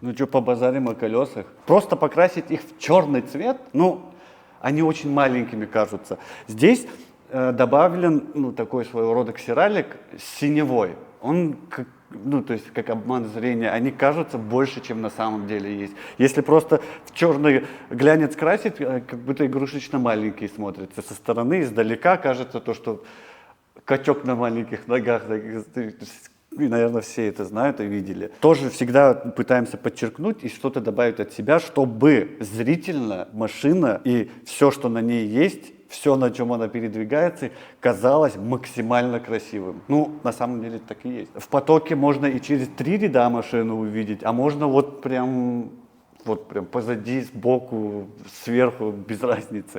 Ну что, побазарим о колесах? Просто покрасить их в черный цвет, ну, они очень маленькими кажутся. Здесь добавлен, ну, такой своего рода ксералик синевой. Он, ну, то есть, как обман зрения, они кажутся больше, чем на самом деле есть. Если просто в черный глянец красить, как будто игрушечно маленький смотрится. Со стороны, издалека кажется то, что качок на маленьких ногах. И, наверное, все это знают и видели. Тоже всегда пытаемся подчеркнуть и что-то добавить от себя, чтобы зрительно машина и все, что на ней есть, все, на чем она передвигается, казалось максимально красивым. Ну, на самом деле так и есть. В потоке можно и через 3 ряда машину увидеть, а можно вот прям позади, сбоку, сверху, без разницы.